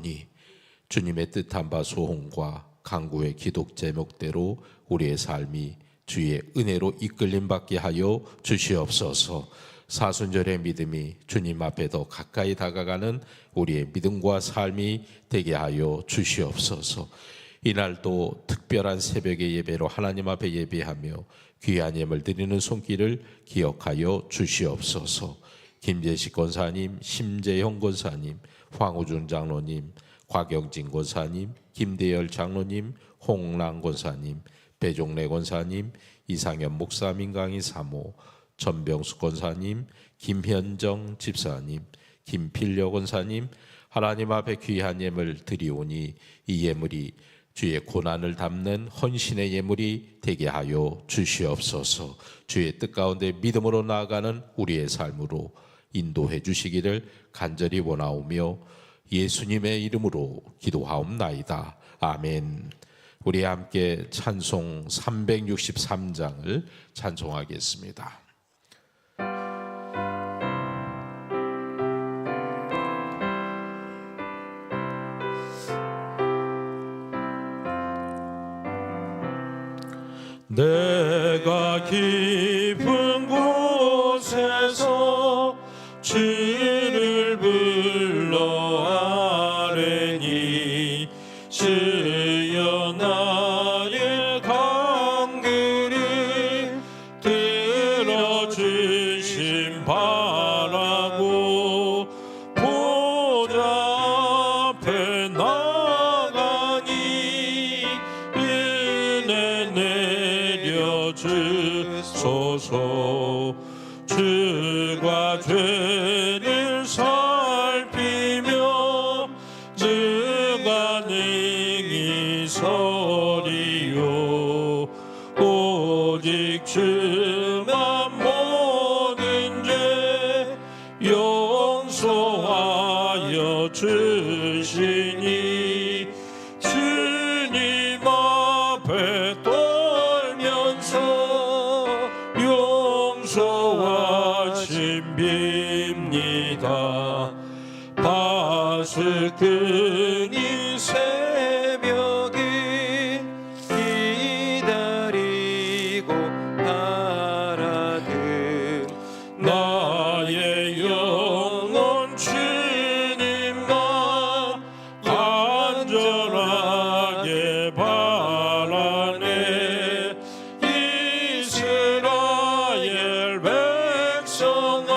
기도하오니 주님의 뜻한 바 소원과 간구의 기독 제목대로 우리의 삶이 주의 은혜로 이끌림 받게 하여 주시옵소서. 사순절의 믿음이 주님 앞에 더 가까이 다가가는 우리의 믿음과 삶이 되게 하여 주시옵소서. 이날도 특별한 새벽의 예배로 하나님 앞에 예배하며 귀한 예물 드리는 손길을 기억하여 주시옵소서. 김재식 권사님, 심재형 권사님, 황우준 장로님, 곽영진 권사님, 김대열 장로님, 홍랑 권사님, 배종래 권사님, 이상현 목사 민강희 사모, 전병수 권사님, 김현정 집사님, 김필려 권사님, 하나님 앞에 귀한 예물 드리오니 이 예물이 주의 고난을 담는 헌신의 예물이 되게 하여 주시옵소서. 주의 뜻 가운데 믿음으로 나아가는 우리의 삶으로 인도해 주시기를 간절히 원하오며 예수님의 이름으로 기도하옵나이다. 아멘. 우리 함께 찬송 363장을 찬송하겠습니다. 내가 깊은 곳에서 주를 불러 아뢰니 주여 나의 간구를 들어주심 바라고 보좌 앞에 나가니 은혜 내려주소서. 주가 죄를 살피며 주가 능히 서리요 오직 주만 모든 죄 용서하여 주시니 주님 앞에 떨면서 용서하심 빕니다. 파수꾼이 새벽에 기다리고 바라듯 나의 영혼 주님만 간절하게 바라네. 이스라엘 백성아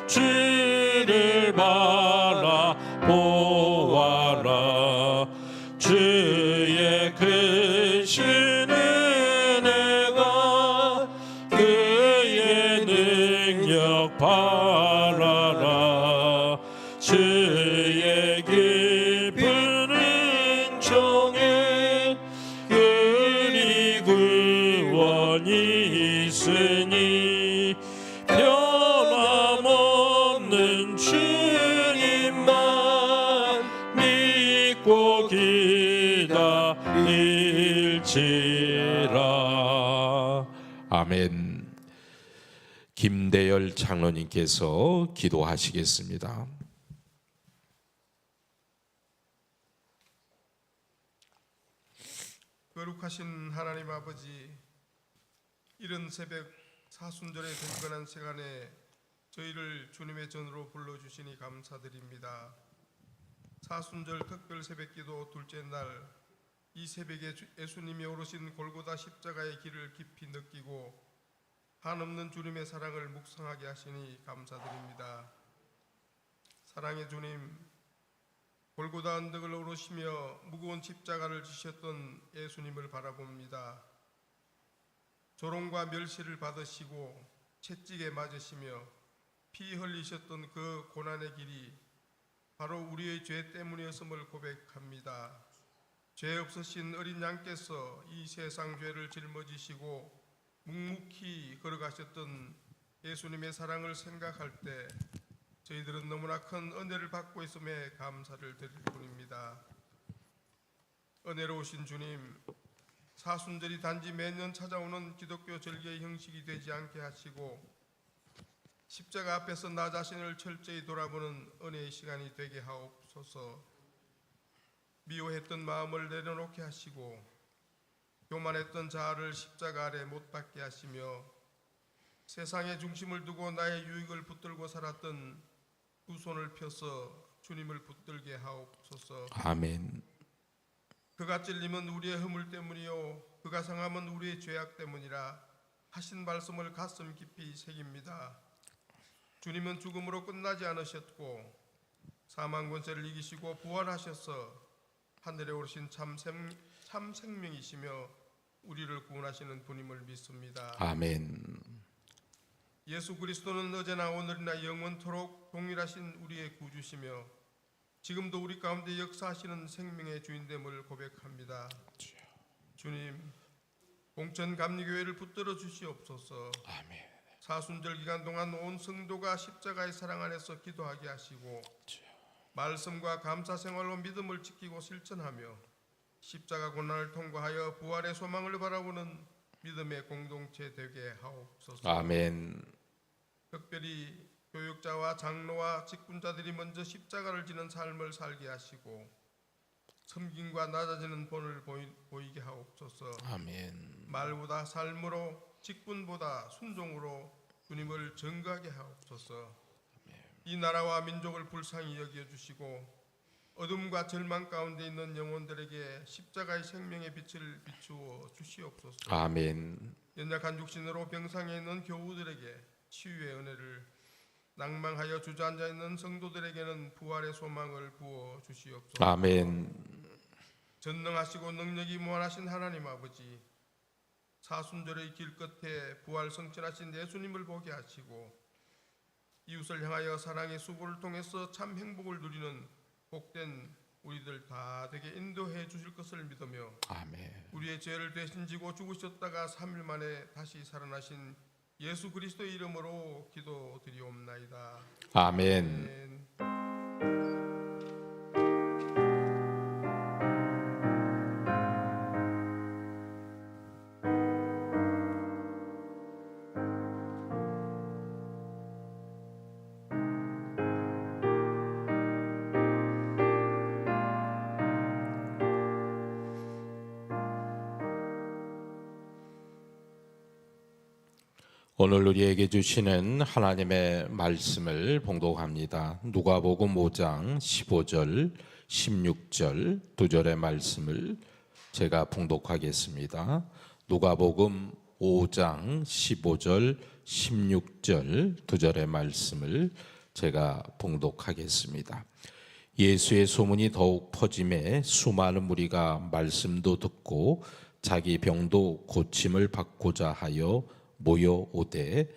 주를 바라보아라. 주의 크신 은혜가 그의 능력 바라라. 주의 깊은 은총에 그리 구원이 있으니 변함없는 주님만 믿고 기다릴지라. 아멘. 김대열 장로님께서 기도하시겠습니다. 거룩하신 하나님 아버지, 이른 새벽 사순절의 경건한 시간에 저희를 주님의 전으로 불러주시니 감사드립니다. 사순절 특별 새벽기도 둘째 날, 이 새벽에 예수님이 오르신 골고다 십자가의 길을 깊이 느끼고 한없는 주님의 사랑을 묵상하게 하시니 감사드립니다. 사랑의 주님, 골고다 언덕을 오르시며 무거운 십자가를 지셨던 예수님을 바라봅니다. 조롱과 멸시를 받으시고 채찍에 맞으시며 피 흘리셨던 그 고난의 길이 바로 우리의 죄 때문이었음을 고백합니다. 죄 없으신 어린 양께서 이 세상 죄를 짊어지시고 묵묵히 걸어가셨던 예수님의 사랑을 생각할 때 저희들은 너무나 큰 은혜를 받고 있음에 감사를 드릴 뿐입니다. 은혜로우신 주님, 사순절이 단지 매년 찾아오는 기독교 절기의 형식이 되지 않게 하시고 십자가 앞에서 나 자신을 철저히 돌아보는 은혜의 시간이 되게 하옵소서. 미워했던 마음을 내려놓게 하시고 교만했던 자아를 십자가 아래 못 박게 하시며 세상의 중심을 두고 나의 유익을 붙들고 살았던 두 손을 펴서 주님을 붙들게 하옵소서. 아멘. 그가 찔림은 우리의 허물 때문이요 그가 상함은 우리의 죄악 때문이라 하신 말씀을 가슴 깊이 새깁니다. 주님은 죽음으로 끝나지 않으셨고 사망 권세를 이기시고 부활하셔서 하늘에 오르신 참 생명이시며 우리를 구원하시는 분임을 믿습니다. 아멘. 예수 그리스도는 어제나 오늘이나 영원토록 동일하신 우리의 구주시며 지금도 우리 가운데 역사하시는 생명의 주인됨을 고백합니다. 주님, 공천 감리교회를 붙들어 주시옵소서. 아멘. 사순절 기간 동안 온 성도가 십자가의 사랑 안에서 기도하게 하시고 말씀과 감사 생활로 믿음을 지키고 실천하며 십자가 고난을 통과하여 부활의 소망을 바라보는 믿음의 공동체 되게 하옵소서. 아멘. 특별히 교육자와 장로와 직분자들이 먼저 십자가를 지는 삶을 살게 하시고 섬김과 낮아지는 본을 보이게 하옵소서. 아멘. 말보다 삶으로 직분보다 순종으로 주님을 증거하게 하옵소서. 이 나라와 민족을 불쌍히 여겨주시고 어둠과 절망 가운데 있는 영혼들에게 십자가의 생명의 빛을 비추어 주시옵소서. 아멘. 연약한 육신으로 병상에 있는 교우들에게 치유의 은혜를, 낭망하여 주저앉아 있는 성도들에게는 부활의 소망을 부어 주시옵소서. 아멘. 전능하시고 능력이 무한하신 하나님 아버지, 사순절의 길 끝에 부활 성취하신 예수님을 보게 하시고 이웃을 향하여 사랑의 수고를 통해서 참 행복을 누리는 복된 우리들 다 되게 인도해 주실 것을 믿으며 아멘. 우리의 죄를 대신 지고 죽으셨다가 3일 만에 다시 살아나신 예수 그리스도의 이름으로 기도드리옵나이다. 아멘. 아멘. 오늘 우리에게 주시는 하나님의 말씀을 봉독합니다. 누가복음 5장 15절, 16절 두 절의 말씀을 제가 봉독하겠습니다. 누가복음 5장 15절, 16절 두 절의 말씀을 제가 봉독하겠습니다. 예수의 소문이 더욱 퍼짐에 수많은 무리가 말씀도 듣고 자기 병도 고침을 받고자 하여 모여오되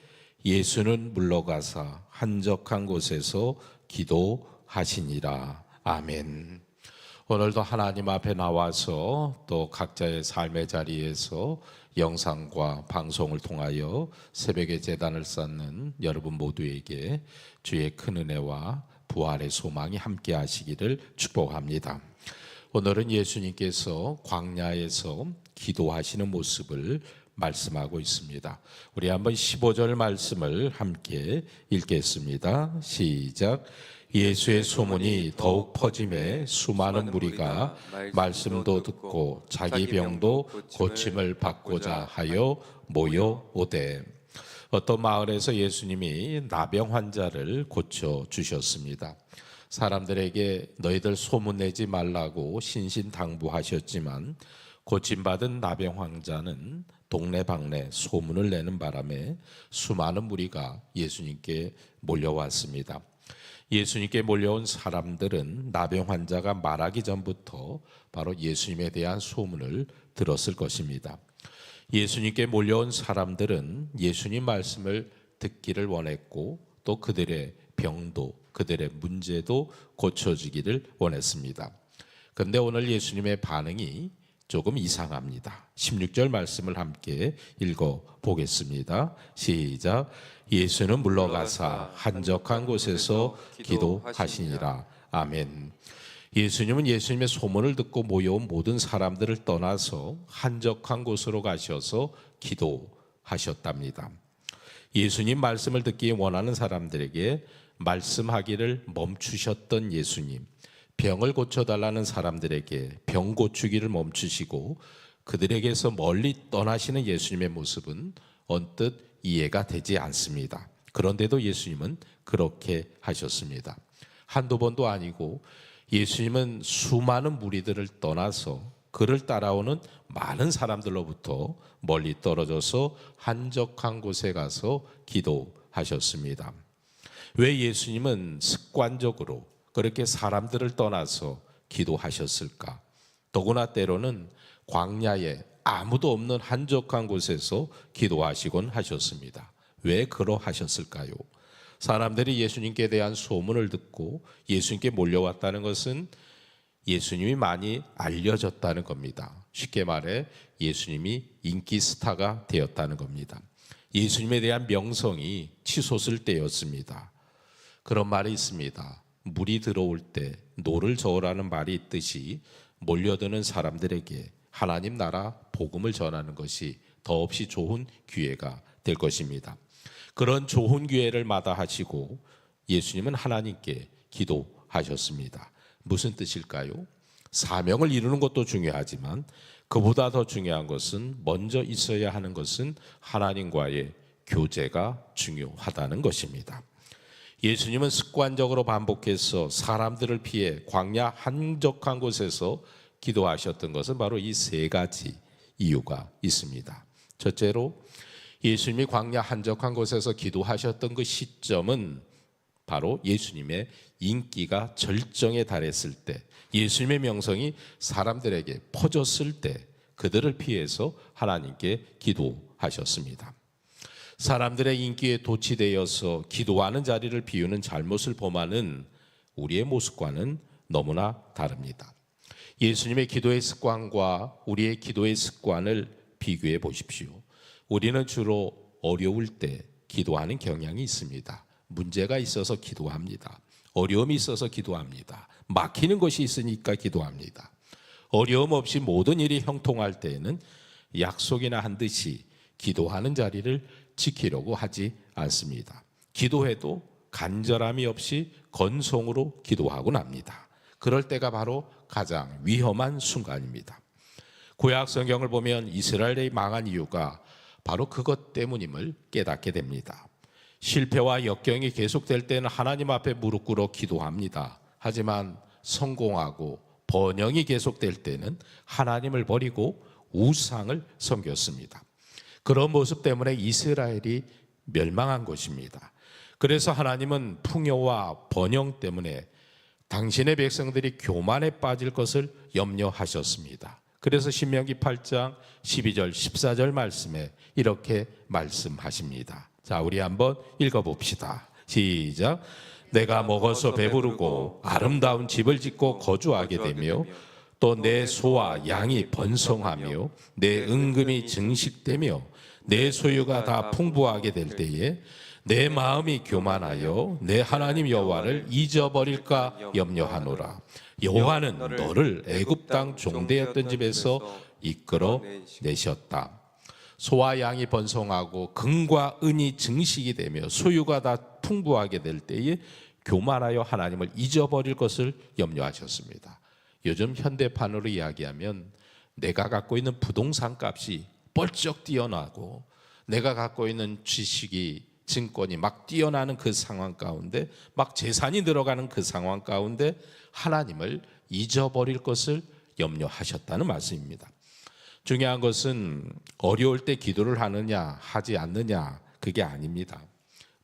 예수는 물러가사 한적한 곳에서 기도하시니라. 아멘. 오늘도 하나님 앞에 나와서 또 각자의 삶의 자리에서 영상과 방송을 통하여 새벽에 제단을 쌓는 여러분 모두에게 주의 큰 은혜와 부활의 소망이 함께 하시기를 축복합니다. 오늘은 예수님께서 광야에서 기도하시는 모습을 말씀하고 있습니다. 우리 한번 15절 말씀을 함께 읽겠습니다. 시작. 예수의 소문이 더욱 퍼짐에 수많은 무리가 말씀도 듣고 자기 병도 고침을 받고자 하여 모여오되. 어떤 마을에서 예수님이 나병 환자를 고쳐 주셨습니다. 사람들에게 너희들 소문내지 말라고 신신당부하셨지만 고침받은 나병 환자는 동네방네 소문을 내는 바람에 수많은 무리가 예수님께 몰려왔습니다. 예수님께 몰려온 사람들은 나병 환자가 말하기 전부터 바로 예수님에 대한 소문을 들었을 것입니다. 예수님께 몰려온 사람들은 예수님 말씀을 듣기를 원했고 또 그들의 병도 그들의 문제도 고쳐지기를 원했습니다. 그런데 오늘 예수님의 반응이 조금 이상합니다. 16절 말씀을 함께 읽어보겠습니다. 시작. 예수는 물러가사 한적한 곳에서 기도하시니라. 아멘. 예수님은 예수님의 소문을 듣고 모여온 모든 사람들을 떠나서 한적한 곳으로 가셔서 기도하셨답니다. 예수님 말씀을 듣기 원하는 사람들에게 말씀하기를 멈추셨던 예수님, 병을 고쳐달라는 사람들에게 병 고치기를 멈추시고 그들에게서 멀리 떠나시는 예수님의 모습은 언뜻 이해가 되지 않습니다. 그런데도 예수님은 그렇게 하셨습니다. 한두 번도 아니고 예수님은 수많은 무리들을 떠나서 그를 따라오는 많은 사람들로부터 멀리 떨어져서 한적한 곳에 가서 기도하셨습니다. 왜 예수님은 습관적으로 그렇게 사람들을 떠나서 기도하셨을까? 더구나 때로는 광야에 아무도 없는 한적한 곳에서 기도하시곤 하셨습니다. 왜 그러하셨을까요? 사람들이 예수님께 대한 소문을 듣고 예수님께 몰려왔다는 것은 예수님이 많이 알려졌다는 겁니다. 쉽게 말해 예수님이 인기 스타가 되었다는 겁니다. 예수님에 대한 명성이 치솟을 때였습니다. 그런 말이 있습니다. 물이 들어올 때 노를 저으라는 말이 있듯이 몰려드는 사람들에게 하나님 나라 복음을 전하는 것이 더없이 좋은 기회가 될 것입니다. 그런 좋은 기회를 마다하시고 예수님은 하나님께 기도하셨습니다. 무슨 뜻일까요? 사명을 이루는 것도 중요하지만 그보다 더 중요한 것은 먼저 있어야 하는 것은 하나님과의 교제가 중요하다는 것입니다. 예수님은 습관적으로 반복해서 사람들을 피해 광야 한적한 곳에서 기도하셨던 것은 바로 이 세 가지 이유가 있습니다. 첫째로 예수님이 광야 한적한 곳에서 기도하셨던 그 시점은 바로 예수님의 인기가 절정에 달했을 때, 예수님의 명성이 사람들에게 퍼졌을 때 그들을 피해서 하나님께 기도하셨습니다. 사람들의 인기에 도취되어서 기도하는 자리를 비우는 잘못을 범하는 우리의 모습과는 너무나 다릅니다. 예수님의 기도의 습관과 우리의 기도의 습관을 비교해 보십시오. 우리는 주로 어려울 때 기도하는 경향이 있습니다. 문제가 있어서 기도합니다. 어려움이 있어서 기도합니다. 막히는 것이 있으니까 기도합니다. 어려움 없이 모든 일이 형통할 때에는 약속이나 한 듯이 기도하는 자리를 지키려고 하지 않습니다. 기도해도 간절함이 없이 건성으로 기도하곤 합니다. 그럴 때가 바로 가장 위험한 순간입니다. 구약 성경을 보면 이스라엘이 망한 이유가 바로 그것 때문임을 깨닫게 됩니다. 실패와 역경이 계속될 때는 하나님 앞에 무릎 꿇어 기도합니다. 하지만 성공하고 번영이 계속될 때는 하나님을 버리고 우상을 섬겼습니다. 그런 모습 때문에 이스라엘이 멸망한 것입니다. 그래서 하나님은 풍요와 번영 때문에 당신의 백성들이 교만에 빠질 것을 염려하셨습니다. 그래서 신명기 8장 12절 14절 말씀에 이렇게 말씀하십니다. 자, 우리 한번 읽어봅시다. 시작. 내가 먹어서 배부르고 아름다운 집을 짓고 거주하게 되며 또 내 소와 양이 번성하며 내 은금이 증식되며 내 소유가 다 풍부하게 될 때에 내 마음이 교만하여 내 하나님 여호와를 잊어버릴까 염려하노라. 여호와는 너를 애굽 땅 종되었던 집에서 이끌어 내셨다. 소와 양이 번성하고 금과 은이 증식이 되며 소유가 다 풍부하게 될 때에 교만하여 하나님을 잊어버릴 것을 염려하셨습니다. 요즘 현대판으로 이야기하면 내가 갖고 있는 부동산 값이 뻘쩍 뛰어나고 내가 갖고 있는 지식이 증권이 막 뛰어나는 그 상황 가운데 막 재산이 늘어가는 그 상황 가운데 하나님을 잊어버릴 것을 염려하셨다는 말씀입니다. 중요한 것은 어려울 때 기도를 하느냐 하지 않느냐 그게 아닙니다.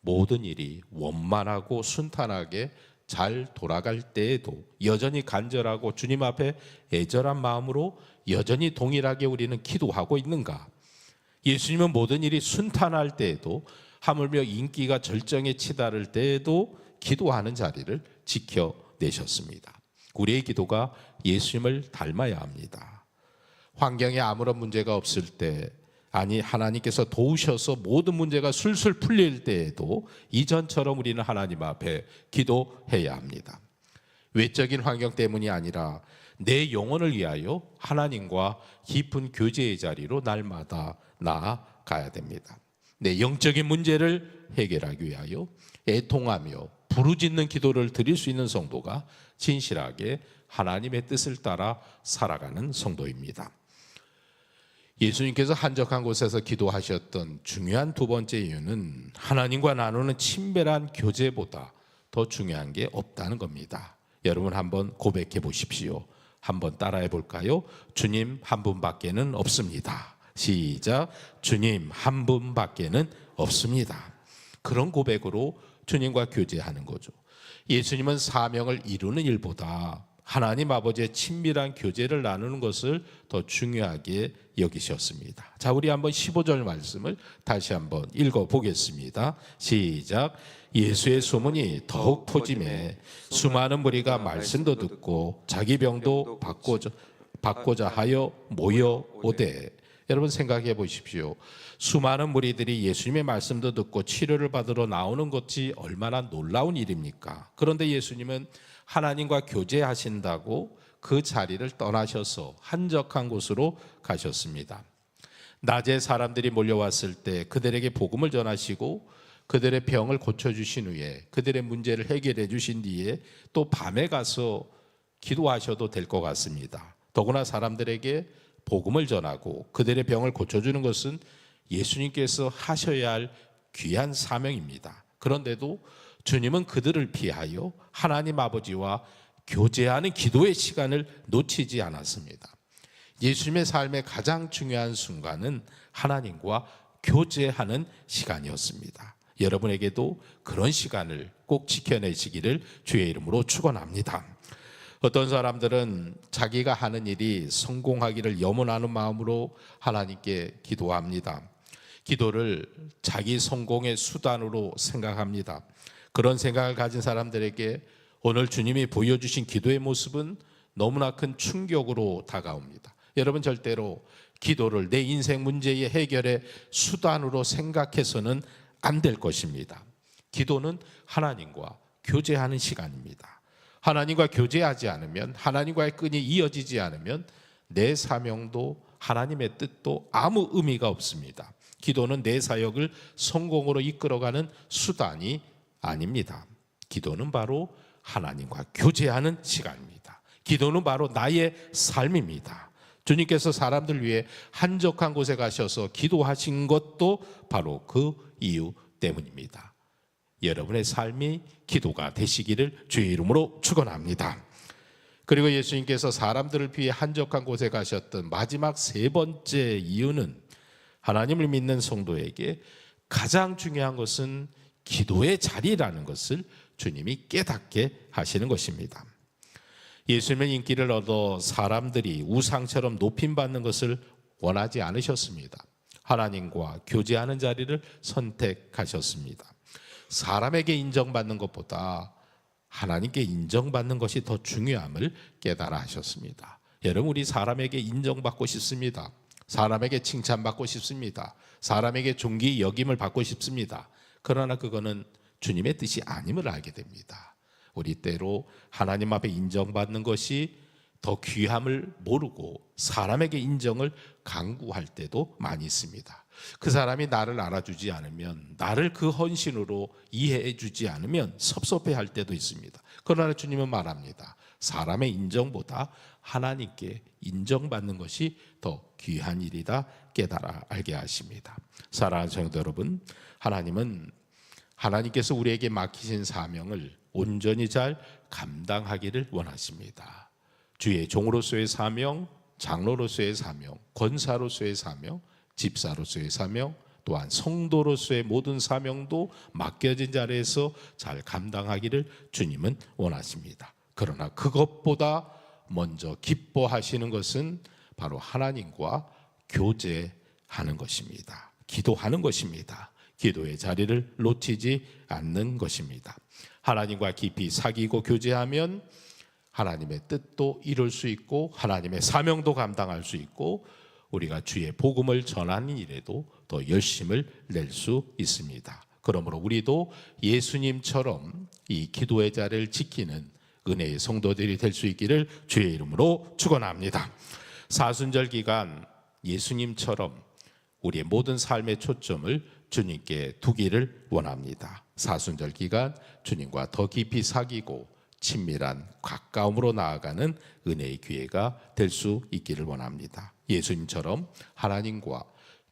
모든 일이 원만하고 순탄하게 잘 돌아갈 때에도 여전히 간절하고 주님 앞에 애절한 마음으로 여전히 동일하게 우리는 기도하고 있는가? 예수님은 모든 일이 순탄할 때에도 하물며 인기가 절정에 치달을 때에도 기도하는 자리를 지켜내셨습니다. 우리의 기도가 예수님을 닮아야 합니다. 환경에 아무런 문제가 없을 때, 아니 하나님께서 도우셔서 모든 문제가 술술 풀릴 때에도 이전처럼 우리는 하나님 앞에 기도해야 합니다. 외적인 환경 때문이 아니라 내 영혼을 위하여 하나님과 깊은 교제의 자리로 날마다 나아가야 됩니다. 내 영적인 문제를 해결하기 위하여 애통하며 부르짖는 기도를 드릴 수 있는 성도가 진실하게 하나님의 뜻을 따라 살아가는 성도입니다. 예수님께서 한적한 곳에서 기도하셨던 중요한 두 번째 이유는 하나님과 나누는 친밀한 교제보다 더 중요한 게 없다는 겁니다. 여러분 한번 고백해 보십시오. 한번 따라해 볼까요? 주님 한 분밖에는 없습니다. 시작. 주님 한 분밖에는 없습니다. 그런 고백으로 주님과 교제하는 거죠. 예수님은 사명을 이루는 일보다 하나님 아버지의 친밀한 교제를 나누는 것을 더 중요하게 여기셨습니다. 자, 우리 한번 15절 말씀을 다시 한번 읽어보겠습니다. 시작. 예수의 소문이 더욱 퍼짐에 수많은 무리가 말씀도 듣고 자기 병도 받고자 하여 모여오되. 여러분 생각해 보십시오. 수많은 무리들이 예수님의 말씀도 듣고 치료를 받으러 나오는 것이 얼마나 놀라운 일입니까? 그런데 예수님은 하나님과 교제하신다고 그 자리를 떠나셔서 한적한 곳으로 가셨습니다. 낮에 사람들이 몰려왔을 때 그들에게 복음을 전하시고 그들의 병을 고쳐주신 후에 그들의 문제를 해결해 주신 뒤에 또 밤에 가서 기도하셔도 될 것 같습니다. 더구나 사람들에게 복음을 전하고 그들의 병을 고쳐주는 것은 예수님께서 하셔야 할 귀한 사명입니다. 그런데도 주님은 그들을 피하여 하나님 아버지와 교제하는 기도의 시간을 놓치지 않았습니다. 예수님의 삶의 가장 중요한 순간은 하나님과 교제하는 시간이었습니다. 여러분에게도 그런 시간을 꼭 지켜내시기를 주의 이름으로 축원합니다. 어떤 사람들은 자기가 하는 일이 성공하기를 염원하는 마음으로 하나님께 기도합니다. 기도를 자기 성공의 수단으로 생각합니다. 그런 생각을 가진 사람들에게 오늘 주님이 보여주신 기도의 모습은 너무나 큰 충격으로 다가옵니다. 여러분 절대로 기도를 내 인생 문제의 해결의 수단으로 생각해서는 안 될 것입니다. 기도는 하나님과 교제하는 시간입니다. 하나님과 교제하지 않으면, 하나님과의 끈이 이어지지 않으면 내 사명도 하나님의 뜻도 아무 의미가 없습니다. 기도는 내 사역을 성공으로 이끌어가는 수단이 아닙니다. 기도는 바로 하나님과 교제하는 시간입니다. 기도는 바로 나의 삶입니다. 주님께서 사람들 위해 한적한 곳에 가셔서 기도하신 것도 바로 그 이유 때문입니다. 여러분의 삶이 기도가 되시기를 주의 이름으로 축원합니다. 그리고 예수님께서 사람들을 위해 한적한 곳에 가셨던 마지막 세 번째 이유는 하나님을 믿는 성도에게 가장 중요한 것은 기도의 자리라는 것을 주님이 깨닫게 하시는 것입니다. 예수님은 인기를 얻어 사람들이 우상처럼 높임받는 것을 원하지 않으셨습니다. 하나님과 교제하는 자리를 선택하셨습니다. 사람에게 인정받는 것보다 하나님께 인정받는 것이 더 중요함을 깨달아 하셨습니다. 여러분, 우리 사람에게 인정받고 싶습니다. 사람에게 칭찬받고 싶습니다. 사람에게 존귀 여김을 받고 싶습니다. 그러나 그거는 주님의 뜻이 아님을 알게 됩니다. 우리 때로 하나님 앞에 인정받는 것이 더 귀함을 모르고 사람에게 인정을 강구할 때도 많이 있습니다. 그 사람이 나를 알아주지 않으면, 나를 그 헌신으로 이해해 주지 않으면 섭섭해할 때도 있습니다. 그러나 주님은 말합니다. 사람의 인정보다 하나님께 인정받는 것이 더 귀한 일이다 깨달아 알게 하십니다. 사랑하는 성도 여러분, 하나님께서 우리에게 맡기신 사명을 온전히 잘 감당하기를 원하십니다. 주의 종으로서의 사명, 장로로서의 사명, 권사로서의 사명, 집사로서의 사명, 또한 성도로서의 모든 사명도 맡겨진 자리에서 잘 감당하기를 주님은 원하십니다. 그러나 그것보다 먼저 기뻐하시는 것은 바로 하나님과 교제하는 것입니다. 기도하는 것입니다. 기도의 자리를 놓치지 않는 것입니다. 하나님과 깊이 사귀고 교제하면 하나님의 뜻도 이룰 수 있고 하나님의 사명도 감당할 수 있고 우리가 주의 복음을 전하는 일에도 더 열심을 낼 수 있습니다. 그러므로 우리도 예수님처럼 이 기도의 자리를 지키는 은혜의 성도들이 될 수 있기를 주의 이름으로 축원합니다. 사순절 기간 예수님처럼 우리의 모든 삶의 초점을 주님께 두기를 원합니다. 사순절 기간 주님과 더 깊이 사귀고 친밀한 가까움으로 나아가는 은혜의 기회가 될 수 있기를 원합니다. 예수님처럼 하나님과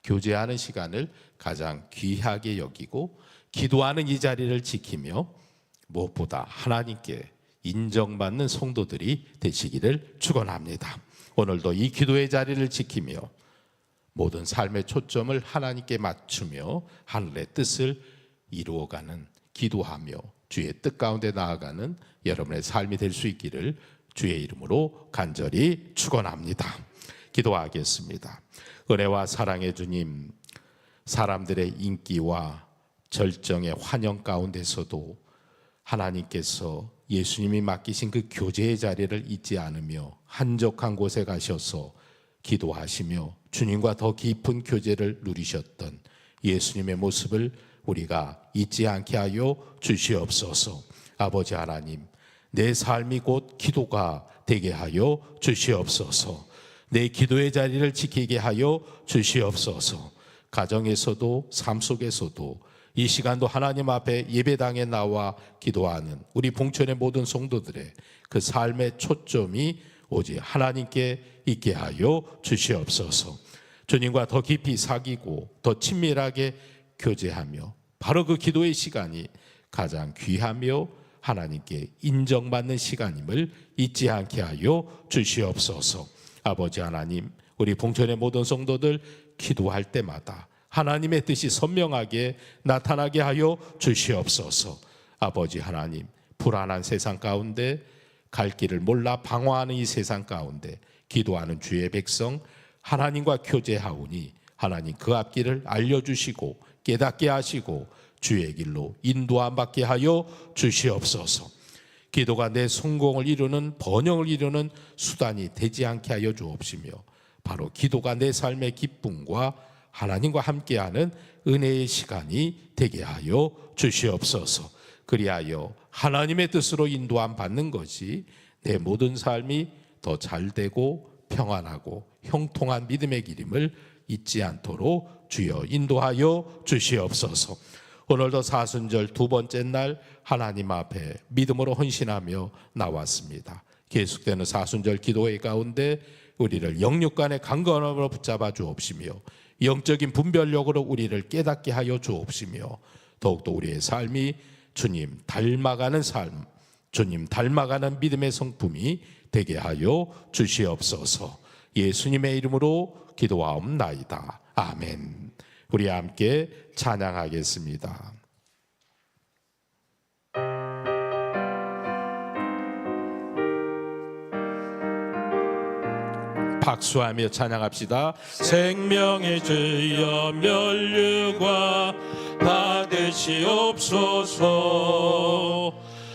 교제하는 시간을 가장 귀하게 여기고 기도하는 이 자리를 지키며 무엇보다 하나님께 인정받는 성도들이 되시기를 축원합니다. 오늘도 이 기도의 자리를 지키며 모든 삶의 초점을 하나님께 맞추며 하늘의 뜻을 이루어가는, 기도하며 주의 뜻 가운데 나아가는 여러분의 삶이 될 수 있기를 주의 이름으로 간절히 축원합니다. 기도하겠습니다. 은혜와 사랑의 주님, 사람들의 인기와 절정의 환영 가운데서도 하나님께서 예수님이 맡기신 그 교제의 자리를 잊지 않으며 한적한 곳에 가셔서 기도하시며 주님과 더 깊은 교제를 누리셨던 예수님의 모습을 우리가 잊지 않게 하여 주시옵소서. 아버지 하나님, 내 삶이 곧 기도가 되게 하여 주시옵소서. 내 기도의 자리를 지키게 하여 주시옵소서. 가정에서도 삶 속에서도 이 시간도 하나님 앞에 예배당에 나와 기도하는 우리 봉천의 모든 성도들의 그 삶의 초점이 오직 하나님께 있게 하여 주시옵소서. 주님과 더 깊이 사귀고 더 친밀하게 교제하며 바로 그 기도의 시간이 가장 귀하며 하나님께 인정받는 시간임을 잊지 않게 하여 주시옵소서. 아버지 하나님, 우리 봉천의 모든 성도들 기도할 때마다 하나님의 뜻이 선명하게 나타나게 하여 주시옵소서. 아버지 하나님, 불안한 세상 가운데 갈 길을 몰라 방황하는 이 세상 가운데 기도하는 주의 백성 하나님과 교제하오니 하나님 그 앞길을 알려주시고 깨닫게 하시고 주의 길로 인도함 받게 하여 주시옵소서. 기도가 내 성공을 이루는, 번영을 이루는 수단이 되지 않게 하여 주옵시며 바로 기도가 내 삶의 기쁨과 하나님과 함께하는 은혜의 시간이 되게 하여 주시옵소서. 그리하여 하나님의 뜻으로 인도함 받는 것이 내 모든 삶이 더 잘되고 평안하고 형통한 믿음의 길임을 잊지 않도록 주여 인도하여 주시옵소서. 오늘도 사순절 두 번째 날 하나님 앞에 믿음으로 헌신하며 나왔습니다. 계속되는 사순절 기도회 가운데 우리를 영육간의 강건함으로 붙잡아 주옵시며 영적인 분별력으로 우리를 깨닫게 하여 주옵시며 더욱더 우리의 삶이 주님 닮아가는 삶, 주님 닮아가는 믿음의 성품이 되게 하여 주시옵소서. 예수님의 이름으로 기도하옵나이다. 아멘. 우리 함께 찬양하겠습니다. 박수하며 찬양합시다. 생명의 주여 면류관 받으시옵소서.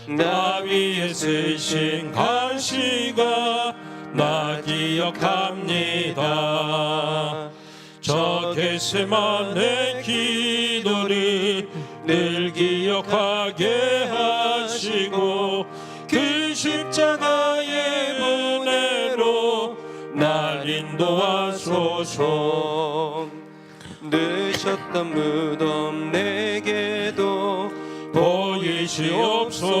나 위에 쓰신 간시가 나 기억합니다. 저 겟세마네 기도를 늘 기억하게 하시고 그 십자가의 은혜로 날 인도하소서. 늦었던 무덤 내게도 보이시옵소서.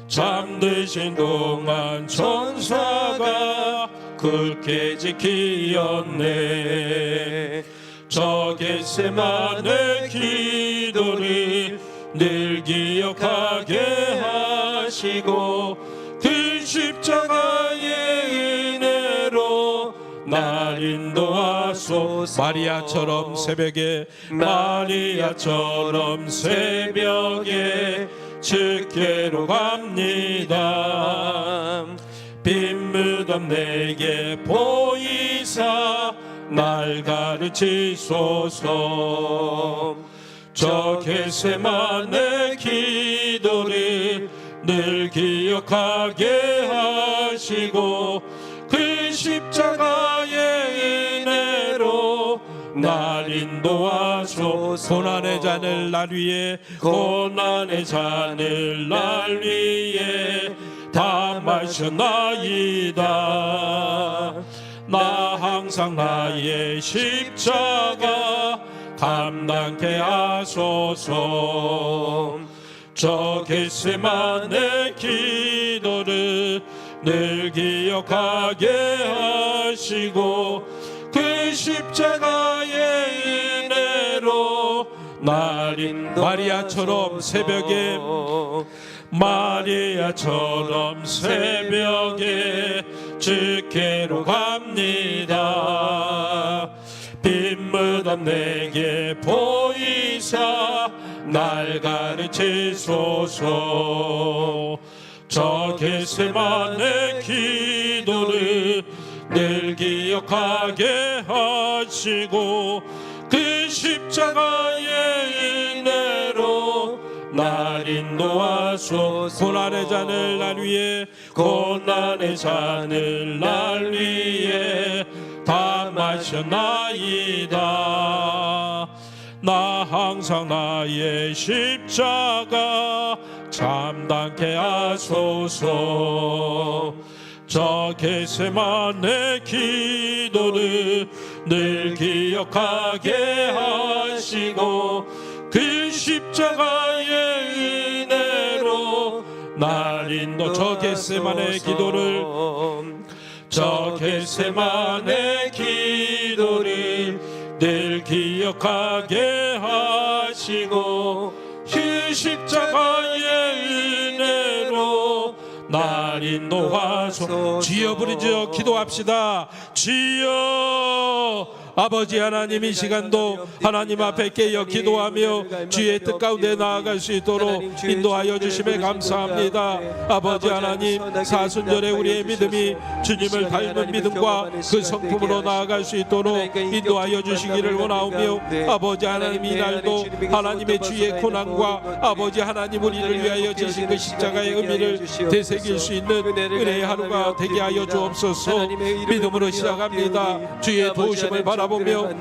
잠드신 동안 천사가 굳게 지키었네. 저 겟세마네 기도를 늘 기억하게 하시고 그 십자가의 은혜로 날 인도하소서. 마리아처럼 새벽에 마리아처럼 새벽에 주께로 갑니다. 빈 무덤 내게 보이사 날 가르치소서. 저 겟세마네 기도를 늘 기억하게 하시고 그 십자가의 은혜로 날 인도하소서. 고난의 잔을 날 위에, 고난의 잔을 날 위에 다 마셨나이다. 나 항상 나의 십자가 감당케 하소서. 저 겟세마네 기도를 늘 기억하게 하시고 그 십자가의 은혜로 날 인도하소서. 마리아처럼 새벽에 마리아처럼 새벽에 주께로 갑니다. 빈 무덤 내게 보이사 날 가르치소서. 저 겟세마네 기도를 늘 기억하게 하시고 그 십자가의 은혜로 날 인도하소서. 고난의 잔을 날 위해 고난의 잔을 날 위해 다 마셨나이다. 나 항상 나의 십자가 참담케 하소서. 저 겟세마네 기도를 늘 기억하게 하시고 그 십자가의 은혜로 날 인도. 저 겟세마네 기도를 저 겟세마네 기도를 늘 기억하게 하시고 그 십자가의 은혜로 날 인도하소서. 주여 부르짖어 기도합시다. 주여. 아버지 하나님, 이 시간도 하나님 앞에 깨어 기도하며 주의 뜻 가운데 나아갈 수 있도록 인도하여 주심에 감사합니다. 아버지 하나님, 사순절에 우리의 믿음이 주님을 닮은 믿음과 그 성품으로 나아갈 수 있도록 인도하여 주시기를 원하오며, 아버지 하나님, 이날도 하나님의 주의 고난과 아버지 하나님 우리를 위하여 지신 그 십자가의 의미를 되새길 수 있는 은혜의 하루가 되게 하여 주옵소서. 믿음으로 시작합니다. 주의 도우심을 바라보며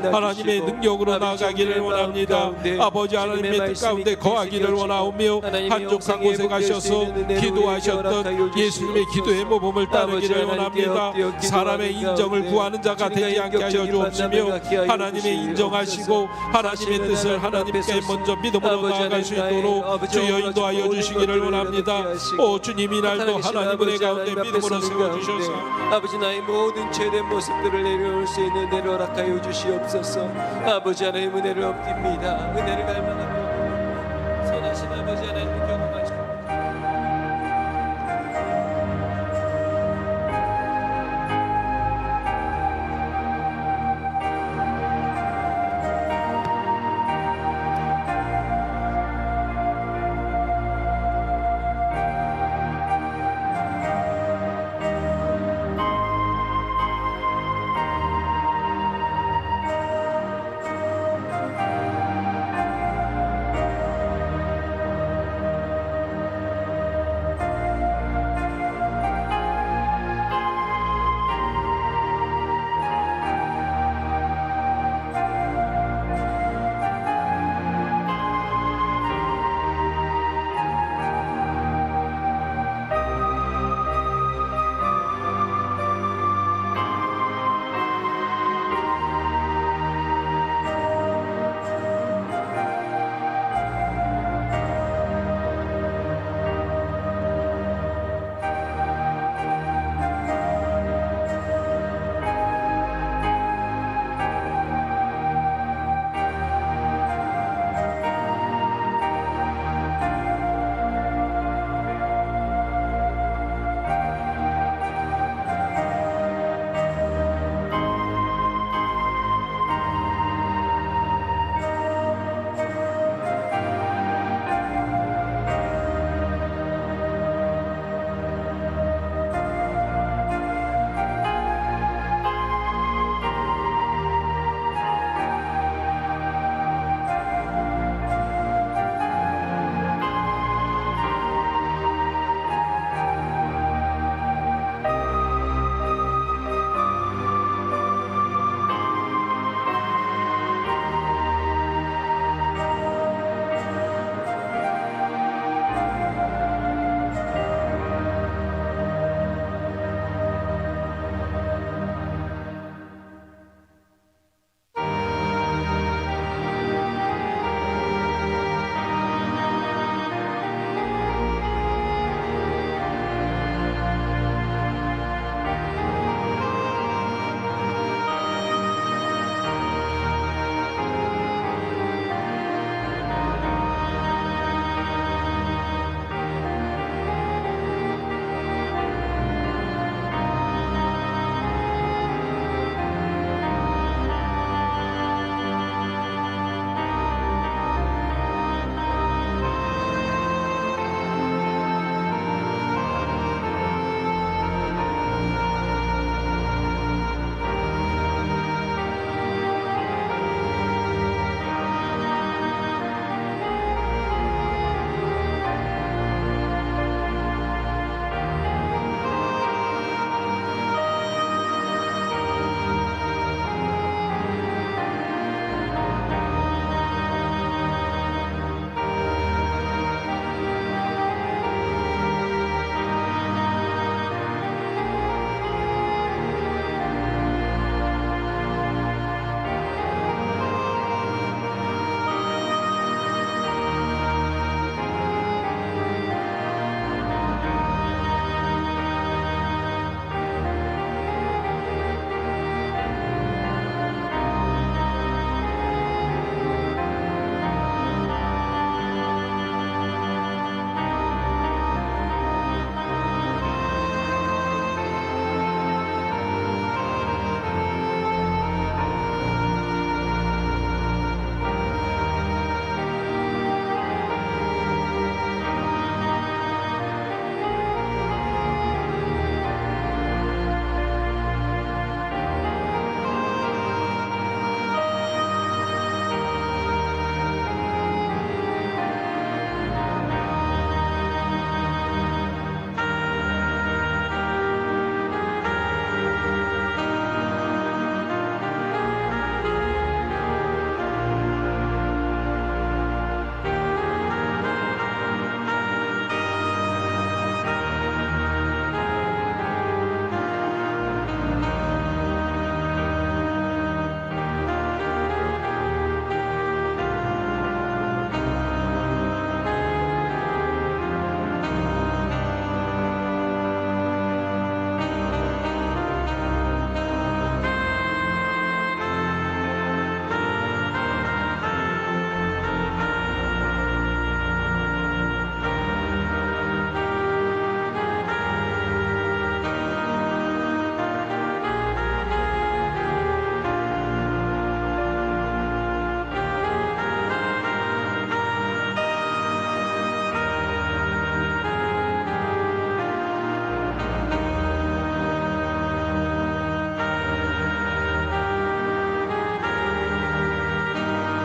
하나님의 능력으로 나아가기를 원합니다. 아버지 하나님의 뜻 가운데 거하기를 원하오며, 한적한 곳에 가셔서 기도하셨던 예수님의 기도의 모범을 따르기를 원합니다. 사람의 인정을 구하는 자가 되지 않게 하여 주옵시며, 하나님의 인정하시고 하나님의 뜻을 하나님께 먼저 믿음으로 나아갈 수 있도록 주여 인도하여 주시기를 원합니다. 오 주님, 이날도 하나님 은혜 가운데 믿음으로 세워주셔서 아버지, 나의 모든 죄된 모습들을 내려올 수 있는 은혜를 허락하여 주시옵소서. 아버지 하나님, 은혜를 엎깁니다. 은혜를 갈망합니다.